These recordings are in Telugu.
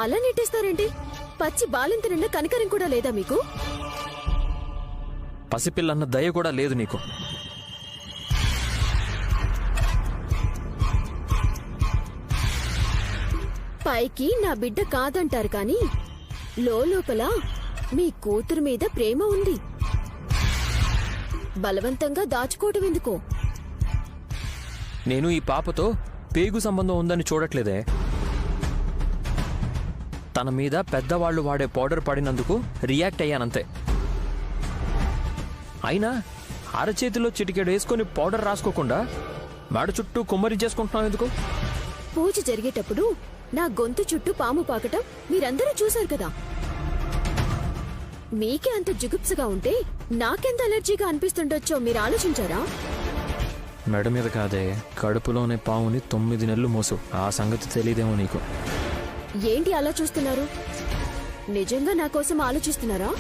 అలా నెట్టేస్తారేంటి? పచ్చి బాలింత నిండా కనికరం కూడా లేదా మీకు? పసిపిల్లన్న దయ కూడా లేదు నీకు. పైకి నా బిడ్డ కాదంటారు కానీ లోపల మీ కూతురు మీద ప్రేమ ఉంది. బలవంతంగా దాచుకోవటం ఎందుకో? నేను ఈ పాపతో పేగు సంబంధం ఉందని చూడట్లేదే. తన మీద పెద్దవాళ్లు వాడే పౌడర్ పడినందుకు రియాక్ట్ అయ్యానంతే. అయినా అరచేతిలో చిటికెడు వేసుకుని పౌడర్ రాసుకోకుండా మాడ చుట్టూ కుమ్మరి చేసుకుంటున్నావు ఎందుకు? పూజ జరిగేటప్పుడు నా గొంతు చుట్టూ పాము పాకటం మీరందరూ చూశారు కదా. మీకే అంత జుగుప్సగా ఉంటే నాకెంత అలర్జీగా అనిపిస్తుండొచ్చో మీరు ఆలోచించారా? మెడ మీద కాదే, కడుపులోనే పావుని 9 నెలలు మోసు. ఆ సంగతి తెలియదేమో నీకు. ఏంటి అలా చూస్తున్నారు? నిజంగా నా కోసం ఆలోచిస్తున్నారా?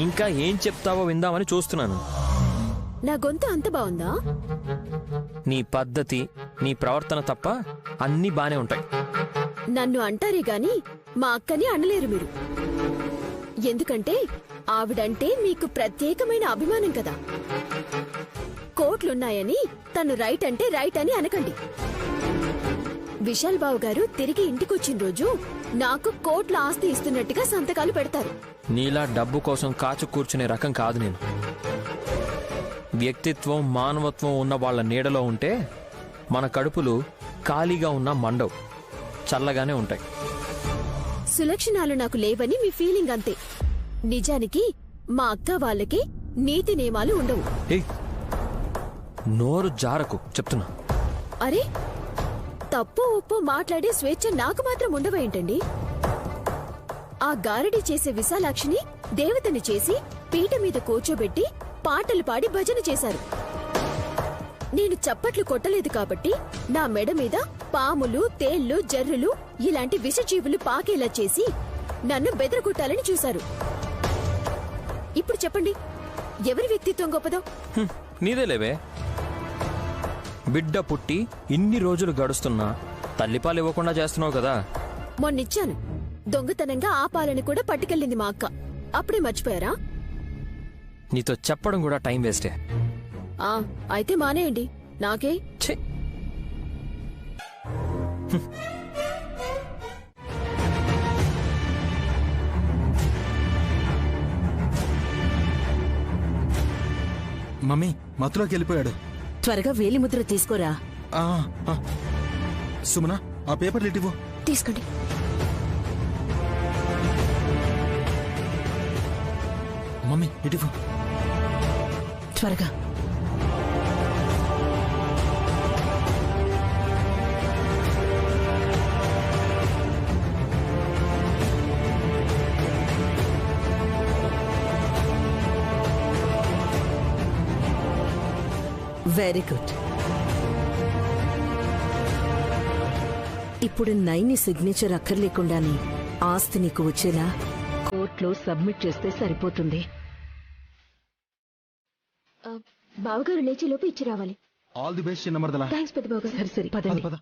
ఇంకా ఏం చెప్తావో విందామని చూస్తున్నాను. నా గొంతు అంత బాగుందా? నీ పద్ధతి, నీ ప్రవర్తన తప్ప అన్నీ బానే ఉంటాయి. నన్ను అంటారే గాని మా అక్కని అనలేరు మీరు. ఎందుకంటే ఆవిడంటే మీకు ప్రత్యేకమైన అభిమానం కదా. కోట్లున్నాయని తను రైట్ అంటే రైట్ అని అనకండి. విశాల్ బాబు గారు తిరిగి ఇంటికొచ్చిన రోజు నాకు కోట్ల ఆస్తి ఇస్తున్నట్టుగా సంతకాలు పెడతారు. నీలా డబ్బు కోసం కాచు కూర్చునే రకం కాదు నేను. వ్యక్తిత్వం, మానవత్వం ఉన్న వాళ్ళ నీడలో ఉంటే మన కడుపులు ఖాళీగా ఉన్న మండవు, చల్లగానే ఉంటాయి. సులక్షణాలు నాకు లేవని మీ ఫీలింగ్ అంతే. నిజానికి మా అక్క వాళ్ళకి నీతి నియమాలు ఉండవు. నోరు జారకు చెప్తున్నా. అరే, తప్పు ఒప్పు మాట్లాడే స్వేచ్ఛ నాకు మాత్రం ఉండవేంటండి? ఆ గారడి చేసే విశాలాక్షిని దేవతని చేసి పీట మీద కూర్చోబెట్టి పాటలు పాడి భజన చేశారు. నేను చప్పట్లు కొట్టలేదు కాబట్టి నా మెడ మీద పాములు, తేళ్లు, జర్రులు ఇలాంటి విషజీవులు పాకేలా చేసి నన్ను బెదరగొట్టాలని చూశారు. ఇప్పుడు చెప్పండి, ఎవరి వ్యక్తిత్వం గొప్పదో? నీదేలేవే. బిడ్డ పుట్టి ఇన్ని రోజులు గడుస్తున్నా తల్లిపాలు ఇవ్వకుండా చేస్తున్నావు కదా. మొన్నిచ్చాను. దొంగతనంగా ఆ పాలని కూడా పట్టుకెళ్ళింది మా అక్క. అప్పుడే మర్చిపోయారా? నీతో చెప్పడం కూడా టైం వేస్టే. అయితే మానేయండి. నాకే మమ్మీ మత్తులోకి వెళ్ళిపోయాడు. త్వరగా వేలిముద్ర తీసుకోరా. సుమనా, ఆ పేపర్లు ఇటివ్వు. తీసుకోండి. మమ్మీ ఇటివ్వు త్వరగా. Very good. ఇప్పుడు నైని సిగ్నేచర్ అక్కర్లేకుండానే ఆస్తి నీకు వచ్చేలా కోర్టులో సబ్మిట్ చేస్తే సరిపోతుంది. బావగారు లేచి లోపు ఇచ్చి రావాలి. ఆల్ ది బెస్ట్ చిన్న మరదలా. థ్యాంక్స్ పెద్ద బావగారు. సరే సరే పదండి. పద.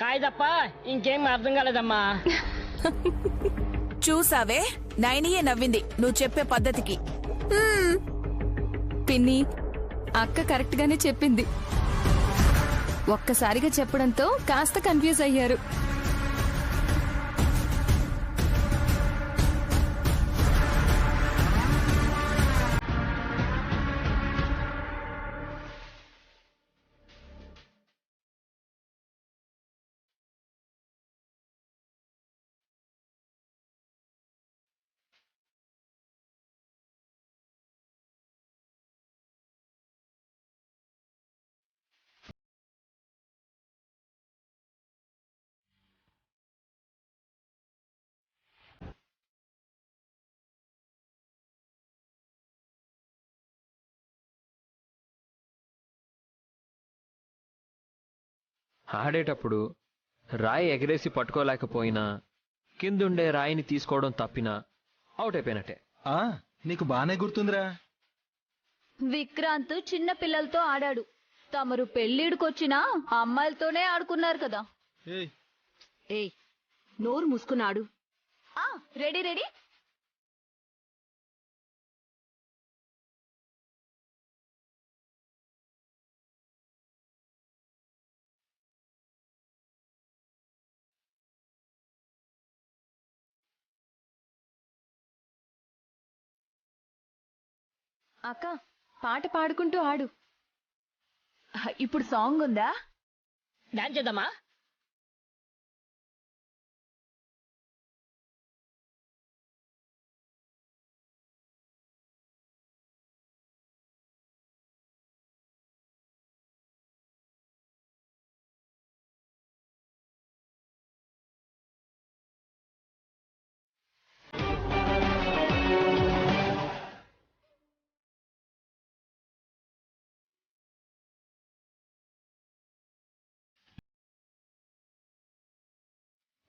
కాయదప్ప ఇంకేం అర్థం కాలేదమ్మా. చూసావే, నైనియే నవ్వింది నువ్వు చెప్పే పద్ధతికి. పిన్ని, అక్క కరెక్ట్ గానే చెప్పింది. ఒక్కసారిగా చెప్పడంతో కాస్త కన్ఫ్యూజ్ అయ్యారు. ఆడేటప్పుడు రాయి ఎగరేసి పట్టుకోలేకపోయినా కిందుండే రాయిని తీసుకోవడం తప్పినా అవుట్ అయిపోయినట్టే. నీకు బానే గుర్తుందిరా. విక్రాంత్ చిన్న పిల్లలతో ఆడాడు. తమరు పెళ్లిడికొచ్చినా అమ్మాయిలతోనే ఆడుకున్నారు కదా. ఏయ్ నోరు మూసుకున్నాడు. Ready ready. అక్క పాట పాడుకుంటూ ఆడు. ఇప్పుడు సాంగ్ ఉందా? డాన్స్ చేద్దామా?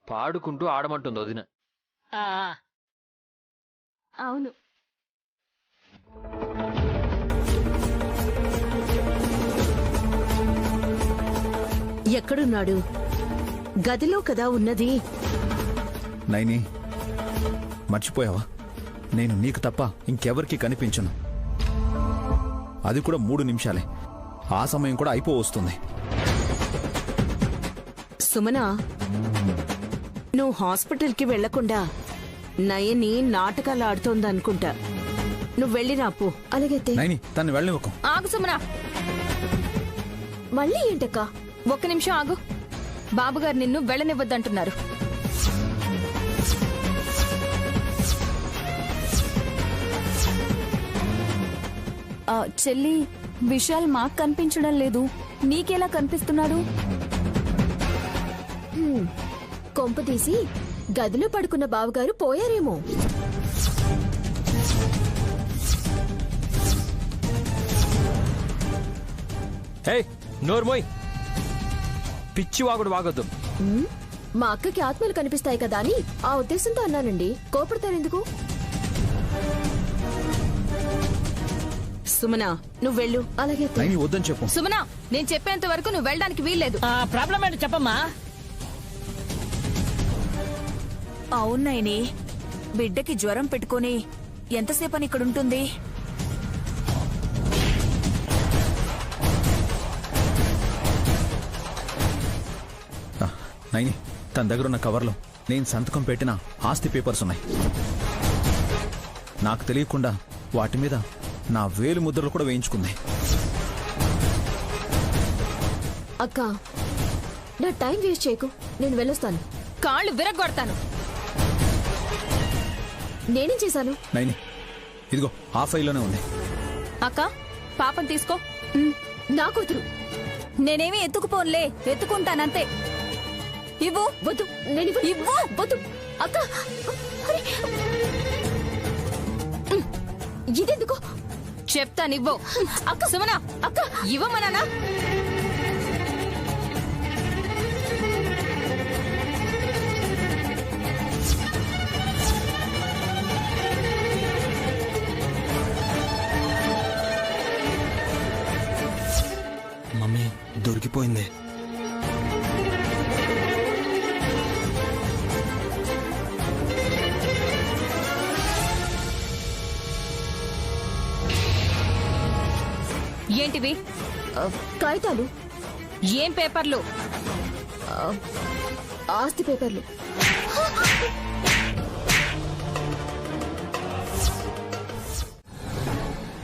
పాడుకుంటూ ఆడమంటుంది వదిన. ఆ, అవును. ఎక్కడున్నాడు? గదిలో కదా ఉన్నది. నైని, మర్చిపోయావా? నేను నీకు తప్ప ఇంకెవరికి కనిపించను. అది కూడా 3 నిమిషాలే. ఆ సమయం కూడా అయిపోవస్తుంది. సుమనా, నువ్వు హాస్పిటల్కి వెళ్లకుండా నయని నాటకాలు ఆడుతోందనుకుంటా. నువ్వు వెళ్ళి రాపు. అలాగైతే నైని, తను వెళ్ళనివ్వకు. ఆగు సుమనా, మళ్ళీ ఏంటక్కా? ఒక్క నిమిషం ఆగు. బాబుగారు నిన్ను వెళ్ళనివ్వద్దంటున్నారు. చెల్లి, విశాల్ మాకు కనిపించడం లేదు, నీకెలా కనిపిస్తున్నాడు? కొంప తీసి గదిలో పడుకున్న బావగారు పోయారేమో. హే, నోర్మోయ్, పిచ్చి వాగుడు వాగొద్దు. మా అక్కకి ఆత్మలు కనిపిస్తాయి కదా అని ఆ ఉద్దేశంతో అన్నానండి. కోపడతారెందుకు? సుమనా, నువ్వు వెళ్ళు. అలాగే నైని, వద్దని చెప్పు. సుమనా, నేను చెప్పేంత వరకు నువ్వు వెళ్ళడానికి వీల్లేదు. ప్రాబ్లం ఏంటో చెప్పమ్మా. అవునాయని, బిడ్డకి జ్వరం పెట్టుకొని ఎంతసేపని ఇక్కడుంటుంది? నైని, తన దగ్గరున్న కవర్లో నేను సంతకం పెట్టిన ఆస్తి పేపర్స్ ఉన్నాయి. నాకు తెలియకుండా వాటి మీద నా వేలు ముద్రలు కూడా వేయించుకుంది. అక్క, నా టైం వేస్ట్ చేయకు, నేను వెళ్ళొస్తాను. కాళ్ళు విరగొడతాను. నేనేం చేశాను? నైని, ఇదిగో ఆ ఫైల్లోనే ఉంది. అక్క, పాపం తీసుకో. నా కూతురు. నేనేమి ఎత్తుకుపోన్లే, ఎత్తుకుంటానంతే. ఇవ్వు. వద్దు, నేను ఇవ్వు. వద్దు అక్క. అరే, ఇదెందుకు? చెప్తానివ్వు. అక్క సుమనా, అక్క ఇవ్వమనానా? మమ్మీ, దొరికిపోయింది. ఏంటివి? కాగితాలు. ఏం పేపర్లు? ఆస్తి పేపర్లు.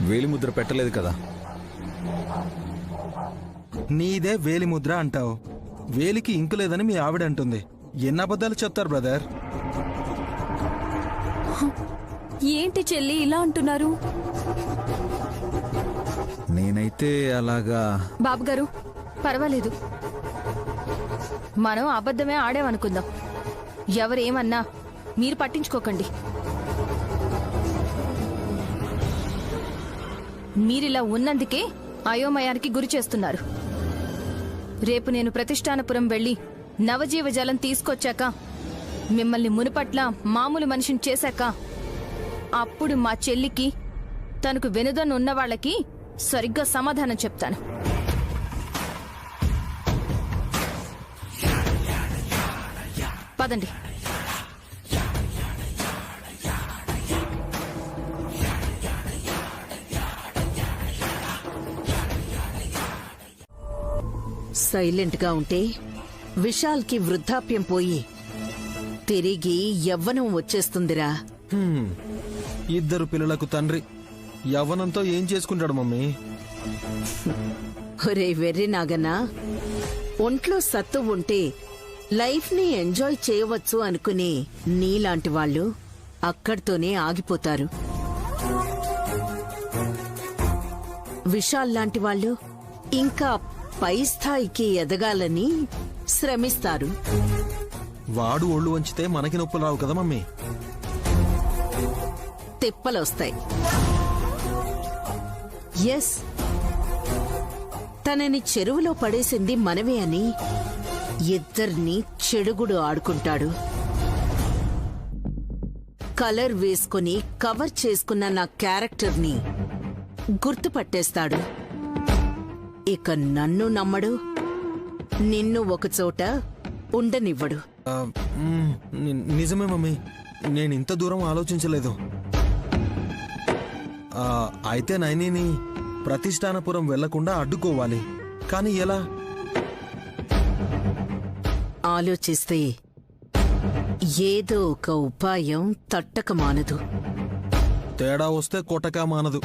వేలిముద్ర పెట్టలేదు కదా? నీదే వేలిముద్ర అంటావు. వేలికి ఇంకు లేదని మీ ఆవిడ అంటుంది. ఎన్ని అబద్ధాలు చెప్తారు బ్రదర్? ఏంటి చెల్లి ఇలా అంటున్నారు? నేనైతే అలాగా. బాబుగారు, పర్వాలేదు, మనం అబద్ధమే ఆడేమనుకుందాం. ఎవరేమన్నా మీరు పట్టించుకోకండి. మీరిలా ఉన్నందుకే అయోమయానికి గురి చేస్తున్నారు. రేపు నేను ప్రతిష్టానపురం వెళ్లి నవజీవ జలం తీసుకొచ్చాక మిమ్మల్ని మునుపట్ల మామూలు మనిషిని చేశాక అప్పుడు మా చెల్లికి తనకు వెనుదన్ను ఉన్న వాళ్ళకి సరిగ్గా సమాధానం చెప్తాను. పదండి. సైలెంట్గా ఉంటే విశాల్కి వృద్ధాప్యం పోయి తిరిగి యవ్వనం వచ్చేస్తుందిరా. ఇద్దరు పిల్లలకు తండ్రి యవ్వనంతో ఏం చేసుకుంటాడు మమ్మీ? ఒరే వెర్రి నాగన్నా, ఒంట్లో సత్తు ఉంటే లైఫ్ ని ఎంజాయ్ చేయవచ్చు అనుకునే నీలాంటి వాళ్ళు అక్కడితోనే ఆగిపోతారు. విశాల్ లాంటి వాళ్ళు ఇంకా పై స్థాయికి ఎదగాలని శ్రమిస్తారు. వాడు ఒళ్ళు వంచితే మనకి నొప్పులు రావు కదా మమ్మీ? తిప్పలొస్తాయి. ఎస్, తనని చెరువులో పడేసింది మనమే అని ఇద్దరిని చెడుగుడు ఆడుకుంటాడు. కలర్ వేసుకుని కవర్ చేసుకున్న నా క్యారెక్టర్ని గుర్తుపట్టేస్తాడు. ఇక నన్ను నమ్మడు, నిన్ను ఒకచోట ఉండనివ్వడు. నిజమే మమ్మీ, నేను ఇంత దూరం ఆలోచించలేదు. అయితే నైనిని ప్రతిష్టానపురం వెళ్లకుండా అడ్డుకోవాలి. కానీ ఎలా? ఆలోచిస్తే ఏదో ఒక ఉపాయం తట్టక మానదు. తేడా వస్తే కొట్టక మానదు.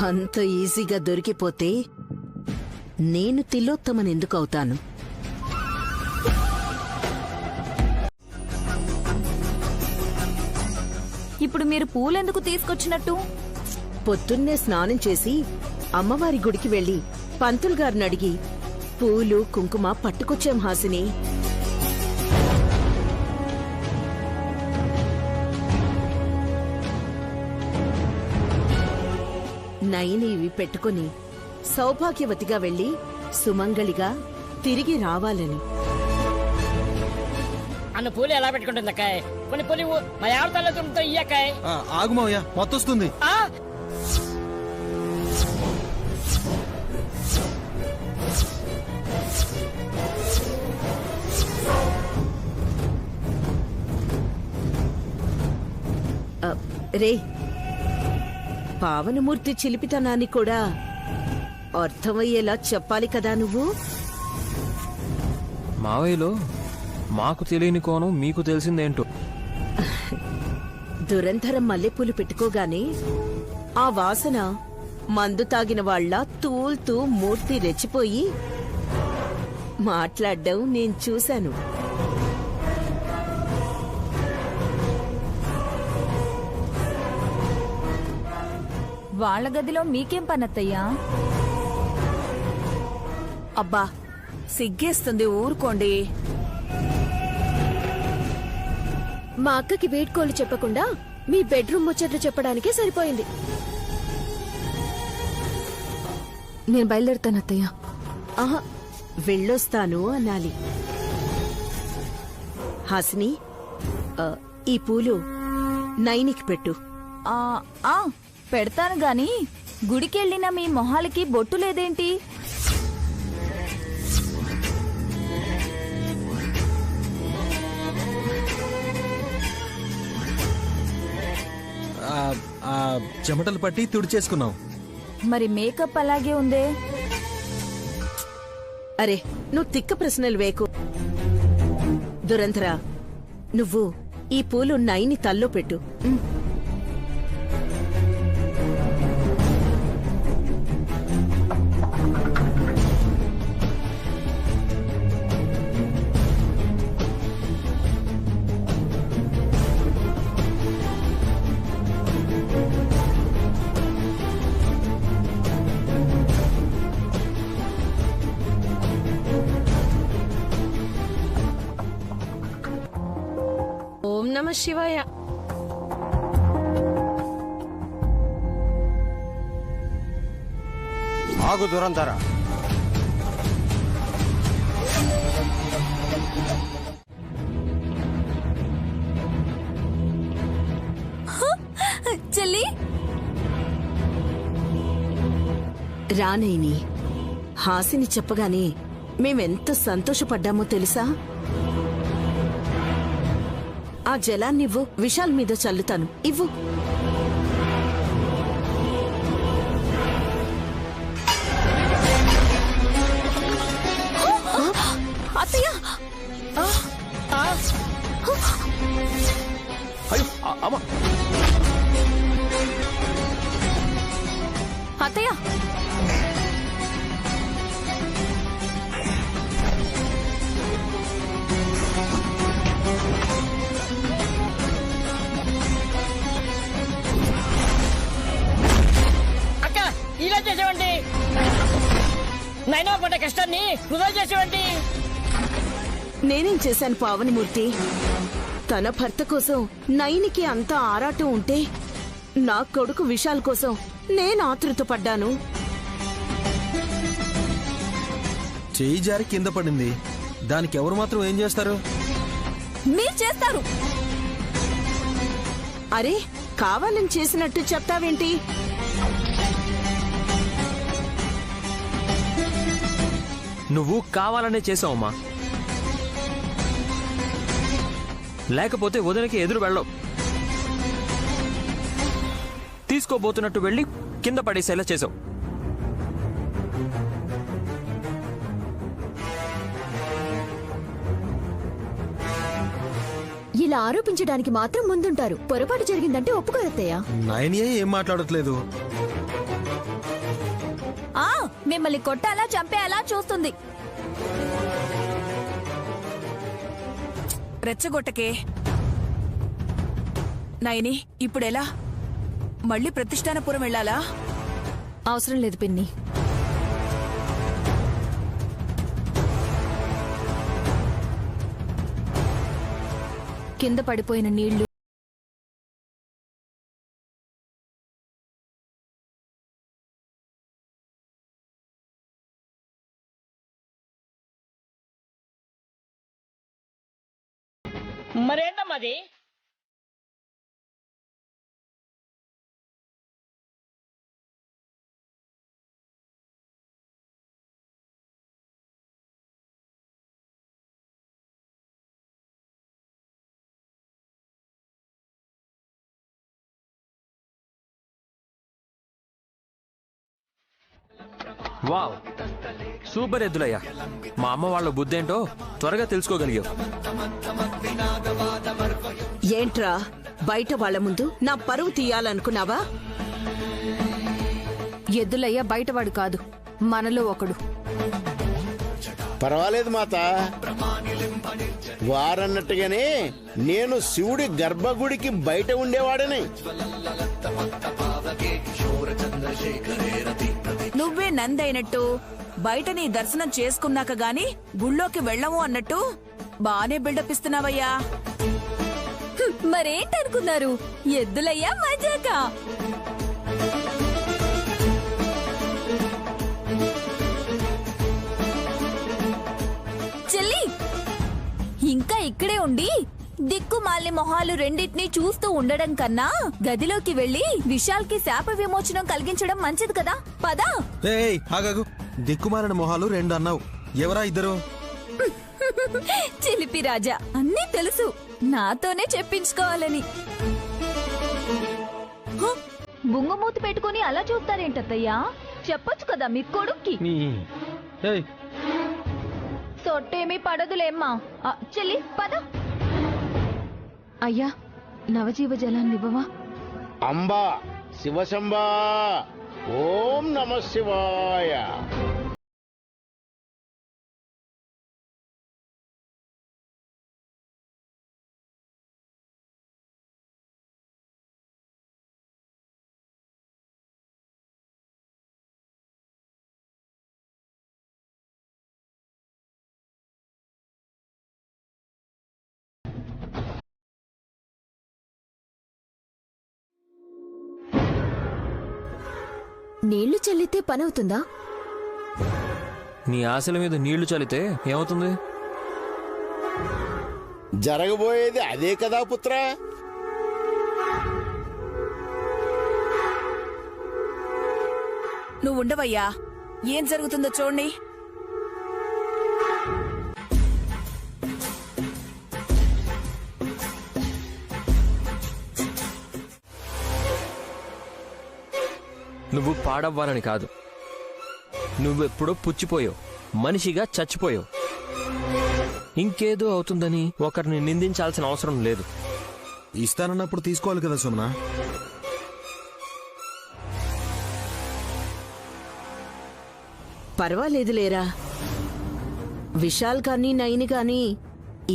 అంత ఈజీగా దొరికిపోతే నేను తిలోత్తమనెందుకు అవుతాను? ఇప్పుడు మీరు పూలెందుకు తీసుకొచ్చినట్టు? పొద్దున్నే స్నానం చేసి అమ్మవారి గుడికి వెళ్లి పంతులు గారిని అడిగి పూలు కుంకుమ పట్టుకొచ్చాం హాసిని. నయని ఇవి పెట్టుకుని సౌభాగ్యవతిగా వెళ్లి సుమంగళిగా తిరిగి రావాలని. అన్న పూలు ఎలా పెట్టుకుంటుంది అక్కాయ్? కొన్ని పూలు ఇవ్వు, మా ఆడతాలో తుమ్ముతో ఇయ్యకాయ్. ఆగుమావయ్యా, మొత్తొస్తుంది. రే, పావనమూర్తి చిలిపితనాన్ని కూడా అర్థమయ్యేలా చెప్పాలి కదా నువ్వు. మావయ్యలో మాకు తెలియని కోణం మీకు తెలిసిందేంటో. దురంధరం మల్లెపూలు పెట్టుకోగానే ఆ వాసన మందు తాగిన వాళ్ళ తూల్తూ మూర్తి రెచ్చిపోయి మాట్లాడ్డం నేను చూశాను. వాళ్ళ గదిలో మీకేం పనత్తయ్యా? అబ్బా సిగ్గేస్తుంది, ఊరుకోండి. మా అక్కకి వేడ్కోలు చెప్పకుండా మీ బెడ్రూమ్ ముచ్చట్లు చెప్పడానికే సరిపోయింది. నేను బయలుదేరుతాను అత్తయ్య. ఆహా, వెళ్ళొస్తాను అనాలి. హాసిని, ఈ పూలు నైనికి పెట్టు. పెడతాను గాని గుడికెళ్ళిన మీ మొహాలకి బొట్టు లేదేంటి? చెమటలు పట్టి తుడిచేసుకున్నాం. మరి మేకప్ అలాగే ఉందే. అరే, నువ్వు తిక్క ప్రశ్నలు వేకు. దురంధరా, నువ్వు ఈ పూలు నైని తల్లో పెట్టు. ఓం నమ శివాయ. ఆగు దురంధర. చెల్లి రానైని హాసిని చెప్పగానే మేమెంత సంతోషపడ్డామో తెలుసా? ఆ జలాన్నివ్వు, విశాల్ మీద చల్లుతాను. ఇవ్వు. అత్తయ్య అయ్యో అమ్మ, అత్తయ్య అక్క ఇలా చేసేవండి, నైనా పడ్డ కష్టాన్ని వృధా చేసేవండి. నేనేం చేశాను పావనిమూర్తి? తన భర్త కోసం నైనికి అంత ఆరాటం ఉంటే నా కొడుకు విశాల్ కోసం నేను ఆతృతపడ్డాను. చేయి జారి కింద పడింది, దానికి ఎవరు మాత్రం ఏం చేస్తారు? మీరు చేస్తారు. అరే, కావాలని చేసినట్టు చెప్తావేంటి? నువ్వు కావాలనే చేసావమ్మా, లేకపోతే వదినకి ఎదురు వెళ్ళవు. తీసుకోబోతున్నట్టు వెళ్ళి కింద పడేసేలా చేసావు. ఇలా ఆరోపించడానికి మాత్రం ముందుంటారు. పొరపాటు జరిగిందంటే ఒప్పుకోరత్తయ్య. నయనియే ఏం మాట్లాడట్లేదు. మిమ్మల్ని కొట్టాలా చంపేయాలా చూస్తుంది. రెచ్చగొట్టకే నయని. ఇప్పుడెలా? మళ్ళీ ప్రతిష్టానపురం వెళ్ళాలా? అవసరం లేదు పిన్ని. కింద పడిపోయిన నీళ్లు మరేంటమ్మది? Wow, super ఎద్దులయ్యా. మా అమ్మ వాళ్ళ బుద్ధేంటో త్వరగా తెలుసుకోగలిగావు. ఏంట్రా బయట వాళ్ళ ముందు నా పరువు తీయాలనుకున్నావా? ఎద్దులయ్య బయటవాడు కాదు, మనలో ఒకడు. పర్వాలేదు మాత, వారన్నట్టుగానే నేను శివుడి గర్భగుడికి బయట ఉండేవాడని. నువ్వే నందైనట్టు బయట నీ దర్శనం చేసుకున్నాక గాని గుళ్ళోకి వెళ్ళము అన్నట్టు బానే బిల్డప్ ఇస్తున్నావయ్యా. మరేంటనుకున్నారు? ఎద్దులయ్యా మజాక. చెల్లి, ఇంకా ఇక్కడే ఉండి దిక్కుమాలిన మొహాలు రెండింటినీ చూస్తూ ఉండడం కన్నా గదిలోకి వెళ్లి విశాల్కి శాప విమోచనం కలిగించడం మంచిది కదా. పదా. ఏయ్ ఆగాగు, దిక్కుమాలిన మొహాలు రెండు అన్నావు. ఎవరా ఇద్దరు? చిలిపి రాజా, అన్నీ తెలుసు, నాతోనే చెప్పించుకోవాలని. బుంగమూతి పెట్టుకుని అలా చూస్తారేంటత్తయ్యా? చెప్పొచ్చు కదా మీ కొడుక్కి. ఏయ్, సొట్టేమీ పడదులేమ్మా. చెల్లి పద. అయ్యా, నవజీవ జలాన్నివ్వవా? అంబా శివశంబా, ఓం నమ శివాయ. నీళ్లు చల్లితే పనవుతుందా? నీ ఆశల మీద నీళ్లు చల్లితే ఏమవుతుంది? జరగబోయేది అదే కదా పుత్ర. నువ్వు ఉండవయ్యా, ఏం జరుగుతుందో చూడండి. నువ్వు పాడవ్వాలని కాదు, నువ్వెప్పుడో పుచ్చిపోయావు, మనిషిగా చచ్చిపోయావు. ఇంకేదో అవుతుందని ఒకరిని నిందించాల్సిన అవసరం లేదు. ఇస్తానన్నప్పుడు తీసుకోవాలి కదా సుమన. పర్వాలేదులేరా, విశాల్ గాని నైని గాని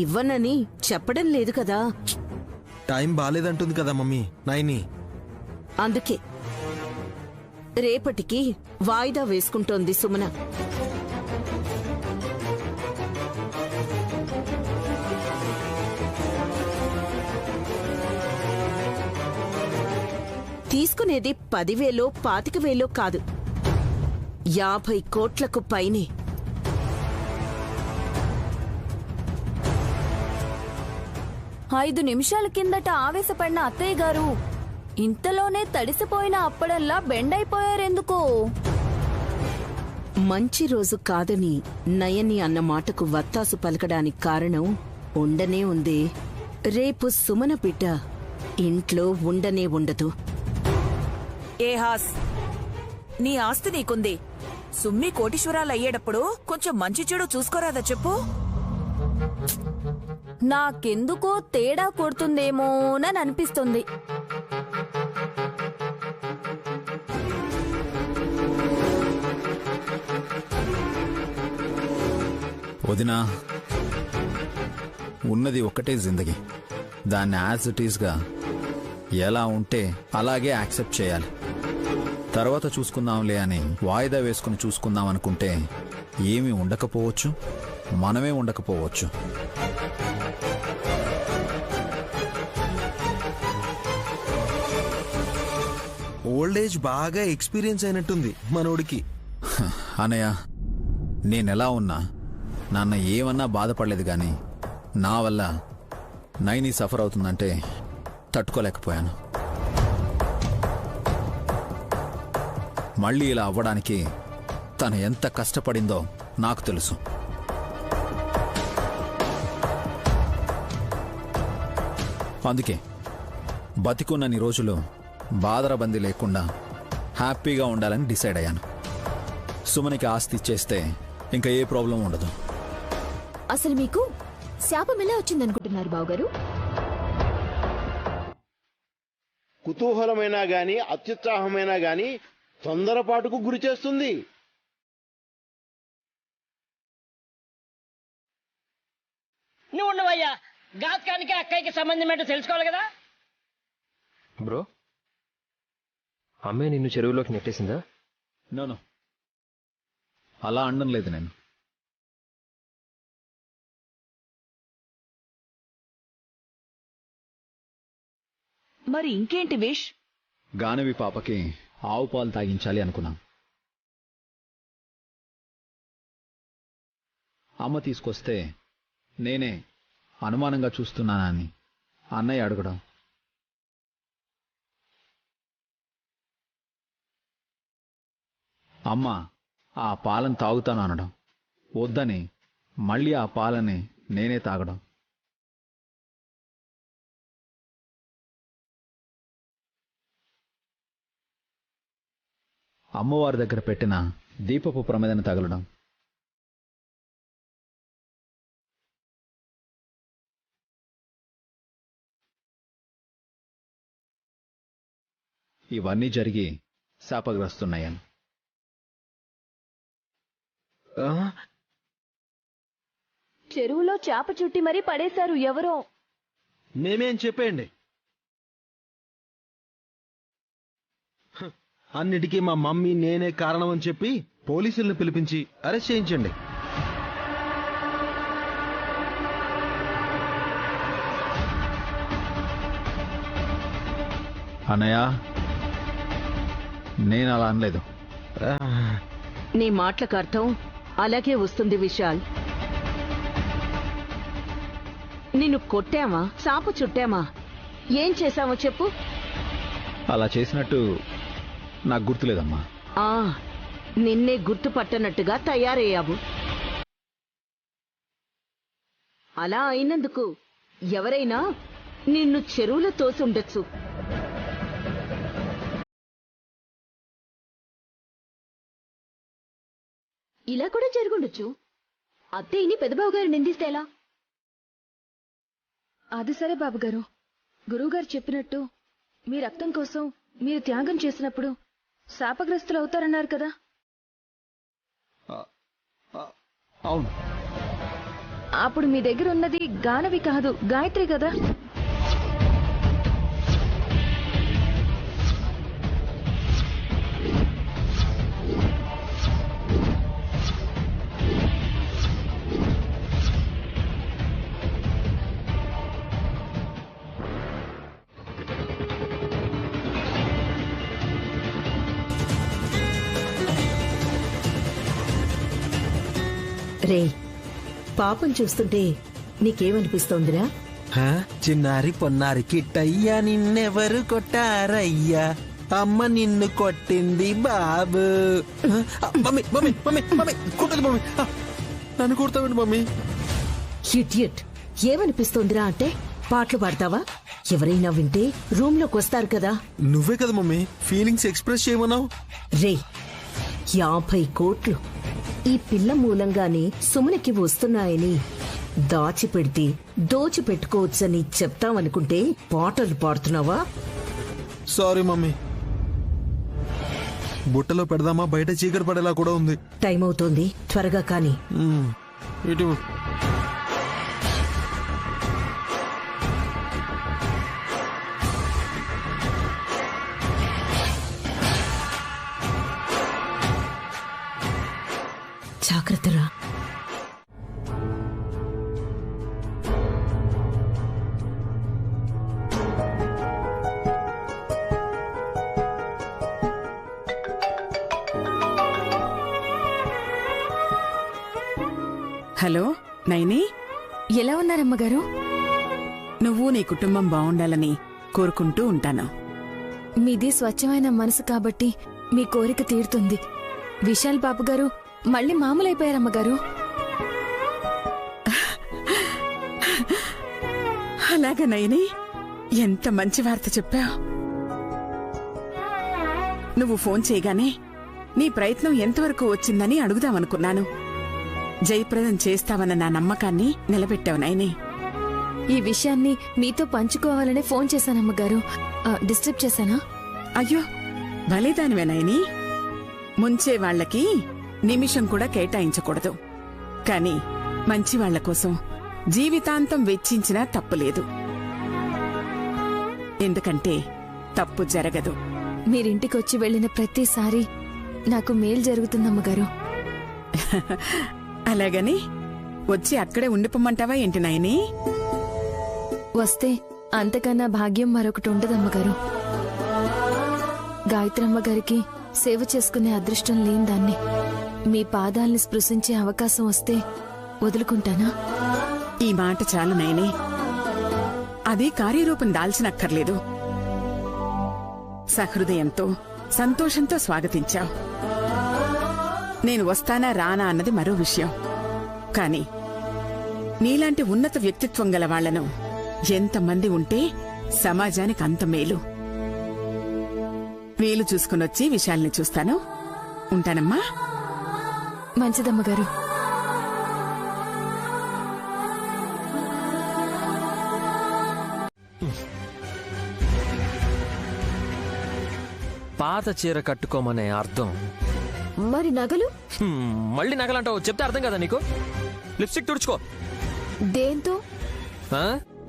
ఇవ్వనని చెప్పడం లేదు కదా. టైం బాలేదంటుంది కదా మమ్మీ నైని. అందుకే రేపటికి వాయిదా వేసుకుంటోంది సుమన. తీసుకునేది 10,000 25,000 కాదు, 50 కోట్లకు పైనే. ఐదు నిమిషాల కిందట ఆవేశపడిన అత్తయ్య గారు ఇంతలోనే తడిసిపోయిన అప్పడల్లా బెండైపోయారెందుకో? మంచి రోజు కాదని నయని అన్న మాటకు వత్తాసు పలకడానికి కారణం ఉండనే ఉంది. రేపు సుమన బిడ్డ ఇంట్లో ఉండనే ఉండదు. ఏ హాస్, నీ ఆస్తి నీకుంది. సుమ్మి కోటీశ్వరాలు అయ్యేటప్పుడు కొంచెం మంచి చెడు చూసుకోరాదా చెప్పు? నాకెందుకో తేడా కొడుతుందేమోనని అనిపిస్తుంది. వదినా, ఉన్నది ఒక్కటే జిందగీ. దాన్ని యాజ్ ఇట్ ఈస్గా ఎలా ఉంటే అలాగే యాక్సెప్ట్ చేయాలి. తర్వాత చూసుకుందాంలే అని వాయిదా వేసుకుని చూసుకుందాం అనుకుంటే ఏమీ ఉండకపోవచ్చు, మనమే ఉండకపోవచ్చు. ఓల్డ్ ఏజ్ బాగా ఎక్స్పీరియన్స్ అయినట్టుంది మనోడికి. అనయ్య, నేనెలా ఉన్నా నాన్న ఏమన్నా బాధపడలేదు కానీ నా వల్ల నైని సఫర్ అవుతుందంటే తట్టుకోలేకపోయాను. మళ్ళీ ఇలా అవ్వడానికి తను ఎంత కష్టపడిందో నాకు తెలుసు. అందుకే బతికున్నన్ని రోజులు బాదరబందీ లేకుండా హ్యాపీగా ఉండాలని డిసైడ్ అయ్యాను. సుమనికి ఆస్తి ఇచ్చేస్తే ఇంకా ఏ ప్రాబ్లం ఉండదు. అసలు మీకు శాపం ఎలా వచ్చిందనుకుంటున్నారు బావగారు? కుతూహలమైనా గాని అత్యుత్సాహమైనా గాని తొందరపాటుకు గురి చేస్తుంది. నువ్వు ఉండవయ్యా, ఘాతకానికి అక్కయ్యకి సంబంధం ఏంటో తెలుసుకోవాలి కదా. బ్రో, అమ్మే నిన్ను చెరువులోకి నెట్టేసిందా? నో, అలా అనడం లేదు నేను. మరి ఇంకేంటి విష్? గానవి పాపకి ఆవు పాలు తాగించాలి అనుకున్నాం. అమ్మ తీసుకొస్తే నేనే అనుమానంగా చూస్తున్నానని అన్నయ్య అడగడం, అమ్మ ఆ పాలను తాగుతాను అనడం, వద్దని మళ్ళీ ఆ పాలని నేనే తాగడం. అమ్మవారి దగ్గర పెట్టిన దీపపు ప్రమిదను తగలడం, ఇవన్నీ జరిగి శాపగ్రస్తున్నాయని. చెరువులో చేప చుట్టి మరీ పడేశారు ఎవరో. మేమేం చెప్పేయండి. అన్నిటికీ మా మమ్మీ నేనే కారణం అని చెప్పి పోలీసుల్ని పిలిపించి అరెస్ట్ చేయించండి. అన్నయ్య, నేను అలా అనలేదు. నీ మాటలకు అర్థం అలాగే వస్తుంది విశాల్. నిన్ను నిన్ను కొట్టామా చాపు చుట్టామా ఏం చేశామో చెప్పు. అలా చేసినట్టు నాకు గుర్తులేదమ్మా. ఆ నిన్నే గుర్తుపట్టనట్టుగా తయారయ్యావు. అలా అయినందుకు ఎవరైనా నిన్ను చెరువులో తోసుండొచ్చు. ఇలా కూడా జరుగుండొచ్చు. అత్తయ్యని పెదబాబు గారు నిందిస్తే ఎలా? అది సరే బాబుగారు, గురువుగారు చెప్పినట్టు మీ రక్తం కోసం మీరు త్యాగం చేసినప్పుడు శాపగ్రస్తులు అవుతారన్నారు కదా. అవును. అప్పుడు మీ దగ్గర ఉన్నది గానవి కాదు, గాయత్రి కదా. రే, పాపం చూస్తుంటే నీకేమనిపిస్తోందిరా? చిన్నారి పొన్నారి కిట్టయ్యా నిన్నెవరు కొట్టారయ్యా, అమ్మ నిన్ను కొట్టింది బాబు. మమ్మీ మమ్మీ మమ్మీ మమ్మీ కొట్టదు మమ్మీ, నన్ను కొడతావండి మమ్మీ. ఇడియట్, ఏమనిపిస్తోందిరా అంటే పాటలు పాడతావా? ఎవరైనా వింటే రూమ్ లోకి వస్తారు కదా. నువ్వే కదా మమ్మీ ఫీలింగ్స్ ఎక్స్ప్రెస్ చేయమన్నావు. రే, 50 కోట్లు ఈ పిల్ల మూలంగానే సుమనకి వస్తున్నాయని దాచిపెడితే దోచిపెట్టుకోవచ్చని చెప్తామనుకుంటే పాటలు పాడుతున్నావా? Sorry mummy. బుట్టలో పెడదామా, బయట చీకటి పడేలా కూడా ఉంది. టైం అవుతోంది, త్వరగా కాని. ఇటు జాగ్రత్తరా. హలో నైని, ఎలా ఉన్నారమ్మగారు? నువ్వు నీ కుటుంబం బాగుండాలని కోరుకుంటూ ఉంటాను. మీది స్వచ్ఛమైన మనసు కాబట్టి మీ కోరిక తీరుతుంది. విశాల్ బాబు గారు మళ్ళీ మామూలైపోయారమ్మగారు. అలాగా నైని, ఎంత మంచి వార్త చెప్పావు. నువ్వు ఫోన్ చేయగానే నీ ప్రయత్నం ఎంతవరకు వచ్చిందని అడుగుదామనుకున్నాను. జయప్రదం చేస్తావన్న నా నమ్మకాన్ని నిలబెట్టావు నైని. ఈ విషయాన్ని మీతో పంచుకోవాలనే ఫోన్ చేశానమ్మగారు. డిస్టర్బ్ చేశానా? అయ్యో, భలేదానివే నైని. ముంచే వాళ్లకి నిమిషం కూడా కేటాయించకూడదు. కాని మంచివాళ్ల కోసం జీవితాంతం వెచ్చించినా తప్పులేదు. ఎందుకంటే తప్పు జరగదు. మీరింటికొచ్చి వెళ్లిన ప్రతిసారి నాకు మేలు జరుగుతుందమ్మగారు. అలాగని వచ్చి అక్కడే ఉండిపోమ్మంటావా ఏంటి నాయని? వస్తే అంతకన్నా భాగ్యం మరొకటి ఉండదమ్మగారు. గాయత్రమ్మగారికి సేవ చేసుకునే అదృష్టం లేని దాన్ని మీ పాదాల్ని స్పృశించే అవకాశం వస్తే వదులుకుంటానా? ఈ మాట చాలు నైని. అది కార్యరూపం దాల్చినక్కర్లేదు. సహృదయంతో సంతోషంతో స్వాగతించావు. నేను వస్తానా రానా అన్నది మరో విషయం. కాని నీలాంటి ఉన్నత వ్యక్తిత్వం గల వాళ్లను ఎంతమంది ఉంటే సమాజానికి అంత మేలు. వీలు చూసుకునొచ్చి విశాల్ని చూస్తాను. ఉంటానమ్మా. మంచిదమ్మగారు. పాత చీర కట్టుకోమనే అర్థం. మరి నగలు? మళ్ళీ నగలంటావు, చెప్తే అర్థం కదా నీకు? లిప్స్టిక్ తుడుచుకో. దేంతో?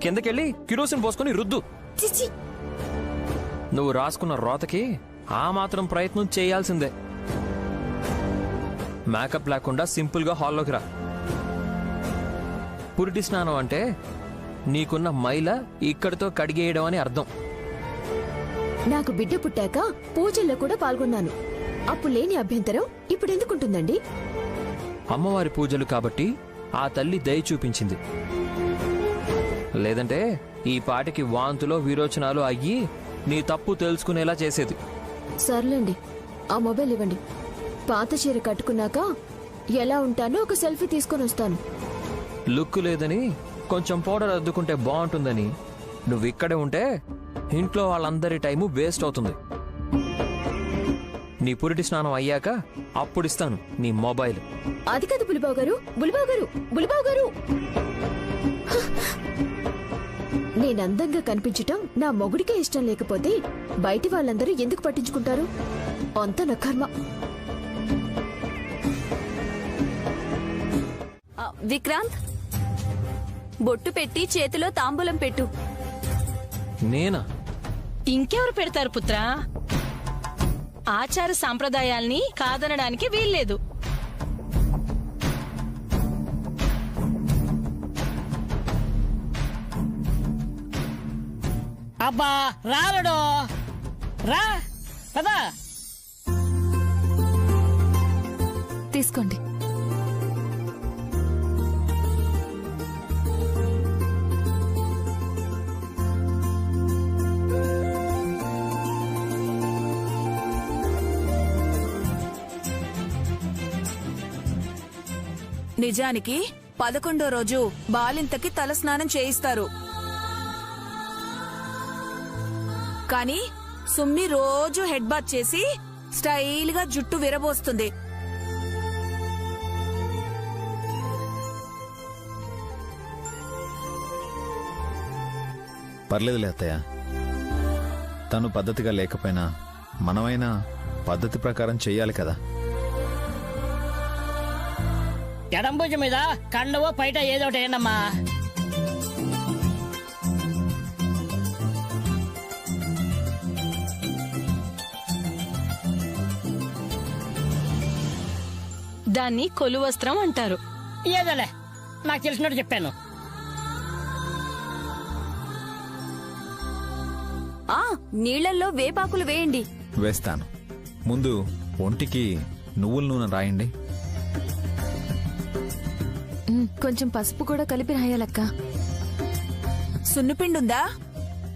కిందకెళ్ళి కిరోసిన్ పోసుకుని రుద్దు. చిచి, నువ్వు రాసుకున్న రోతకి ఆ మాత్రం ప్రయత్నం చేయాల్సిందే. మేకప్ లేకుండా సింపుల్ గా హాల్లోకి రా. పురిటి స్నానం అంటే నీకున్న మైల ఇక్కడితో కడిగేయడం అని అర్థం. నాకు బిడ్డ పుట్టాక పూజల్లో కూడా పాల్గొన్నాను. అప్పుడు లేని అభ్యంతరం ఇప్పుడు ఎందుకుంటుందండి? అమ్మవారి పూజలు కాబట్టి ఆ తల్లి దయ చూపించింది. లేదంటే ఈ పాటికి వాంతులో విరోచనాలు అయ్యి నీ తప్పు తెలుసుకునేలా చేసేది. సర్లేండి, ఆ మొబైల్ ఇవ్వండి. పాత చీర కట్టుకున్నాక ఎలా ఉంటానో ఒక సెల్ఫీ తీసుకొని వస్తాను. లుక్ లేదని కొంచెం పౌడర్ అద్దుకుంటే బాగుంటుందని నువ్వు ఇక్కడే ఉంటే ఇంట్లో వాళ్ళందరి టైము వేస్ట్ అవుతుంది. నీ పురిటి స్నానం అయ్యాక అప్పుడిస్తాను నీ మొబైల్. అది కాదు బులిబాబు గారు, బులిబాబు గారు, బులిబాబు గారు. నేనందంగా కనిపించటం నా మొగుడికే ఇష్టం లేకపోతే బయటి వాళ్ళందరూ ఎందుకు పట్టించుకుంటారు? అంత నా కర్మ. విక్రాంత్, బొట్టు పెట్టి చేతిలో తాంబూలం పెట్టు. నేనా? ఇంకెవరు పెడతారు పుత్రా? ఆచార సాంప్రదాయాల్ని కాదనడానికి వీల్లేదు. అబ్బా రాలడు, రా కదా. తీసుకోండి. నిజానికి 11వ రోజు బాలింతకి తలస్నానం చేయిస్తారు. కానీ సుమ్మి రోజు హెడ్ బాత్ చేసి స్టైల్ గా జుట్టు విరబోస్తుంది. పర్లేదులే అత్తయ్య, తను పద్ధతిగా లేకపోయినా మనమైనా పద్ధతి ప్రకారం చెయ్యాలి కదా. ఎడంభుజం మీద కండవో పైట ఏదో ఒకటి ఏంటమ్మా. దాన్ని కొలువస్త్రం అంటారు. ఏదోలే, నాకు తెలిసినట్టు చెప్పాను. నీళ్లల్లో వేపాకులు వేయండి. వేస్తాను. ముందు ఒంటికి నువ్వుల నూనె రాయండి. కొంచెం పసుపు కూడా కలిపి రాయాలక్క. సున్నిపిండుందా?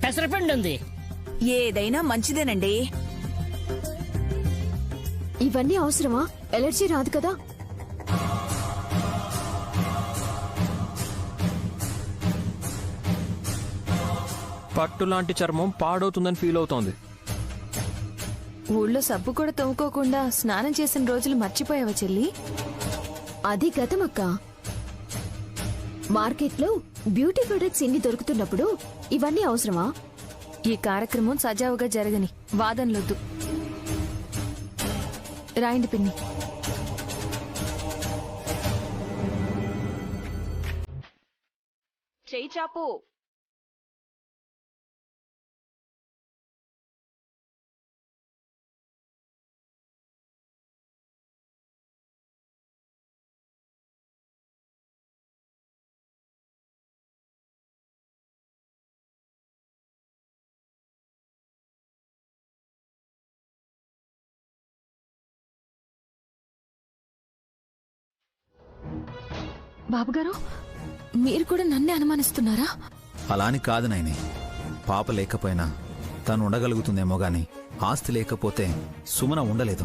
పెసరపిండి ఉంది. ఏదైనా మంచిదేనండి. ఇవన్నీ అవసరమా? ఎలర్జీ రాదు కదా? పట్టు లాంటి చర్మం పాడవుతుందని ఫీల్ అవుతోంది. ఊళ్ళో సబ్బు కూడా తవ్వుకోకుండా స్నానం చేసిన రోజులు మర్చిపోయావా చెల్లి? అది గతమక్క. మార్కెట్లో బ్యూటీ ప్రొడక్ట్స్ ఇన్ని దొరుకుతున్నప్పుడు ఇవన్నీ అవసరమా? ఈ కార్యక్రమం సజావుగా జరగని, వాదనలొద్దు. రాయండి పిన్ని. చేయి చాపు. బాబుగారు, మీరు కూడా నన్నే అనుమానిస్తున్నారా? అలాని కాదు నాయని. పాప లేకపోయినా తను ఉండగలుగుతుందేమో గాని ఆస్తి లేకపోతే సుమన ఉండలేదు.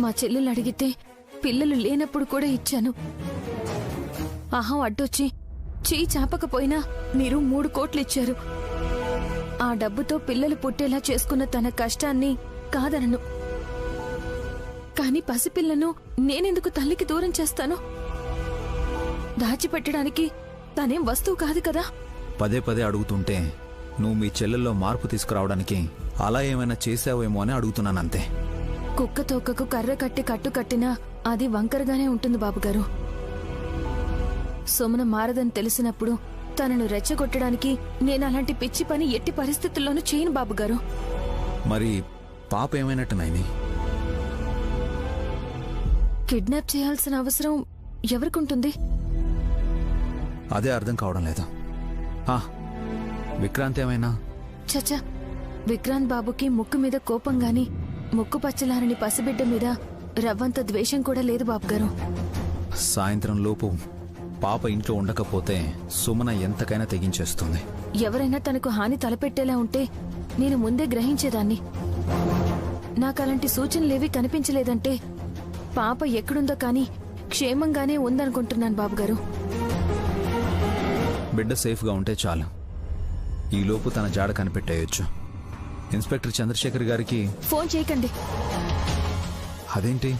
మా చెల్లెలు అడిగితే పిల్లలు లేనప్పుడు కూడా ఇచ్చాను. అహం అడ్డొచ్చి చెయ్యి చాపకపోయినా మీరు 3 కోట్లు ఇచ్చారు. ఆ డబ్బుతో పిల్లలు పుట్టేలా చేసుకున్న తన కష్టాన్ని కాదనను. కాని పసిపిల్లను నేనెందుకు తల్లికి దూరం చేస్తాను? దాచిపెట్టడానికి తనేం వస్తువు కాదు కదా. పదే పదే అడుగుతుంటే నువ్వు మీ చెల్లెల్లో మార్పు తీసుకురావడానికి అలా ఏమైనా చేసావేమో అని అడుగుతున్నానంతే. కుక్క తోకకు కర్ర కట్టి కట్టు కట్టినా అది వంకరగానే ఉంటుంది బాబుగారు. సుమన మారదని తెలిసినప్పుడు తనను రెచ్చగొట్టడానికి నేను అలాంటి పిచ్చి పని ఎట్టి పరిస్థితుల్లోనూ చేయను బాబుగారు. మరి పాప ఏమైనట్టు నాయని? కిడ్నాప్ చేయాల్సిన అవసరం ఎవరికుంటుంది? అదే అర్థం కావడం లేదు. విక్రాంత్ ఏమైనా? చచ్చా, విక్రాంత్ బాబుకి ముక్కు మీద కోపం గాని ముక్కు పచ్చలారని పసిబిడ్డ మీద రవ్వంత ద్వేషం కూడా లేదు బాబుగారు. సాయంత్రం లోపు పాప ఇంట్లో ఉండకపోతే సుమన ఎంతకైనా తెగించేస్తుంది. ఎవరైనా తనకు హాని తలపెట్టేలా ఉంటే నేను ముందే గ్రహించేదాన్ని. నాకలాంటి సూచనలేవీ కనిపించలేదంటే పాప ఎక్కడుందో కానీ క్షేమంగానే ఉందనుకుంటున్నాను బాబుగారు. బిడ్డ సేఫ్గా ఉంటే చాలు. ఈలోపు తన జాడ కనిపెట్టేయొచ్చు. ఇన్స్పెక్టర్ చంద్రశేఖర్ గారికి ఫోన్ చేయకండి. అదేంటి?